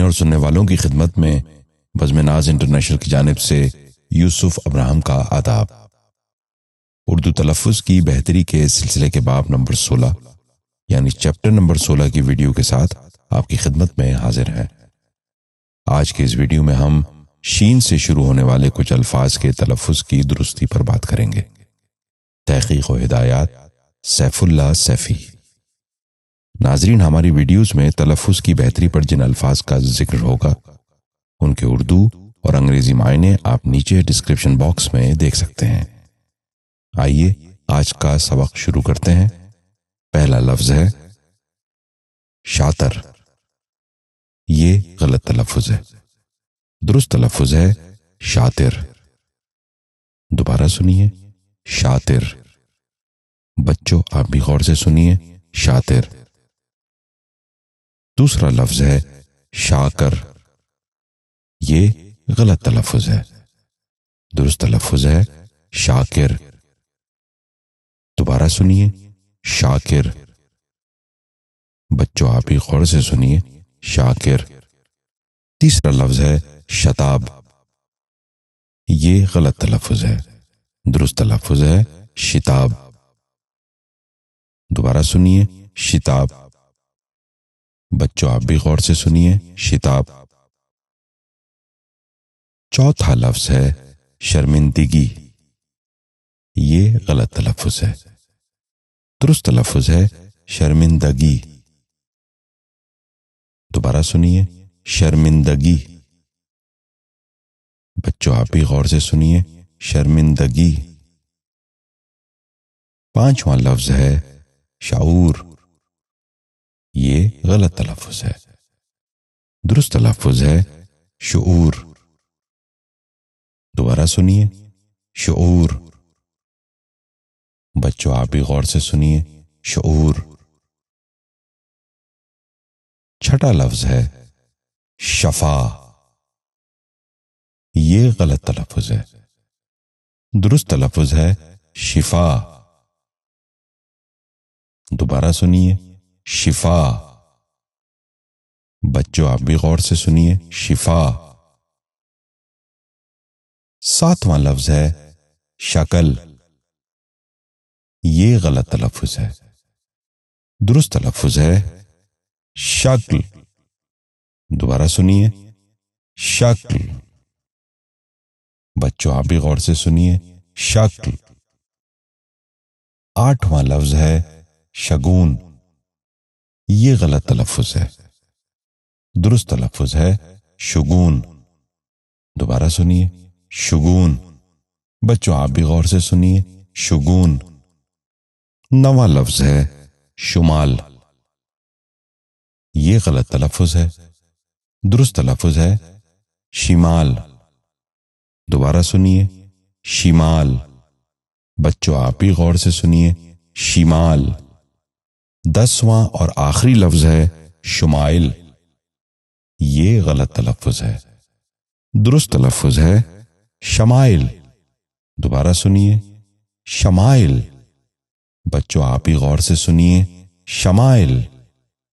اور سننے والوں کی خدمت میں بزم ناز انٹرنیشنل کی جانب سے یوسف ابراہم کا آداب۔ اردو تلفظ کی بہتری کے سلسلے کے باب نمبر 16 یعنی چیپٹر نمبر 16 کی ویڈیو کے ساتھ آپ کی خدمت میں حاضر ہیں۔ آج کے اس ویڈیو میں ہم شین سے شروع ہونے والے کچھ الفاظ کے تلفظ کی درستی پر بات کریں گے۔ تحقیق و ہدایات سیف اللہ سیفی۔ ناظرین، ہماری ویڈیوز میں تلفظ کی بہتری پر جن الفاظ کا ذکر ہوگا ان کے اردو اور انگریزی معنی آپ نیچے ڈسکرپشن باکس میں دیکھ سکتے ہیں۔ آئیے آج کا سبق شروع کرتے ہیں۔ پہلا لفظ ہے شاطر۔ یہ غلط تلفظ ہے، درست تلفظ ہے شاطر۔ دوبارہ سنیے، شاطر۔ بچوں آپ بھی غور سے سنیے، شاطر۔ دوسرا لفظ ہے شاکر۔ یہ غلط تلفظ ہے، درست تلفظ ہے شاکر۔ دوبارہ سنیے، شاکر۔ بچوں آپ بھی غور سے سنیے، شاکر۔ تیسرا لفظ ہے شتاب۔ یہ غلط تلفظ ہے، درست تلفظ ہے شتاب۔ دوبارہ سنیے، شتاب۔ بچوں آپ بھی غور سے سنیے، شتاب۔ چوتھا لفظ ہے شرمندگی۔ یہ غلط تلفظ ہے، درست تلفظ ہے شرمندگی۔ دوبارہ سنیے، شرمندگی۔ بچوں آپ بھی غور سے سنیے، شرمندگی۔ پانچواں لفظ ہے شعور۔ یہ غلط تلفظ ہے، درست تلفظ ہے شعور۔ دوبارہ سنیے، شعور۔ بچوں آپ بھی غور سے سنیے، شعور۔ چھٹا لفظ ہے شفا۔ یہ غلط تلفظ ہے، درست تلفظ ہے شفا۔ دوبارہ سنیے، شفا۔ بچوں آپ بھی غور سے سنیے، شفا۔ ساتواں لفظ ہے شکل۔ یہ غلط تلفظ ہے، درست تلفظ ہے شکل۔ دوبارہ سنیے، شکل۔ بچوں آپ بھی غور سے سنیے، شکل۔ آٹھواں لفظ ہے شگون۔ یہ غلط تلفظ ہے، درست تلفظ ہے شگون۔ دوبارہ سنیے، شگون۔ بچوں آپ بھی غور سے سنیے، شگون۔ نواں لفظ ہے شمال۔ یہ غلط تلفظ ہے، درست تلفظ ہے شمال۔ دوبارہ سنیے، شمال۔ بچوں آپ بھی غور سے سنیے، شمال۔ 10واں اور آخری لفظ ہے شمائل۔ یہ غلط تلفظ ہے، درست تلفظ ہے شمائل۔ دوبارہ سنیے، شمائل۔ بچوں آپ ہی غور سے سنیے، شمائل۔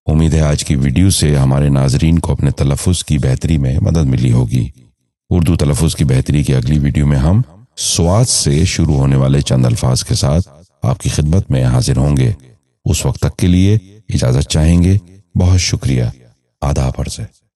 امید ہے آج کی ویڈیو سے ہمارے ناظرین کو اپنے تلفظ کی بہتری میں مدد ملی ہوگی۔ اردو تلفظ کی بہتری کی اگلی ویڈیو میں ہم سواد سے شروع ہونے والے چند الفاظ کے ساتھ آپ کی خدمت میں حاضر ہوں گے۔ اس وقت تک کے لیے اجازت چاہیں گے۔ بہت شکریہ۔ آداب عرض ہے۔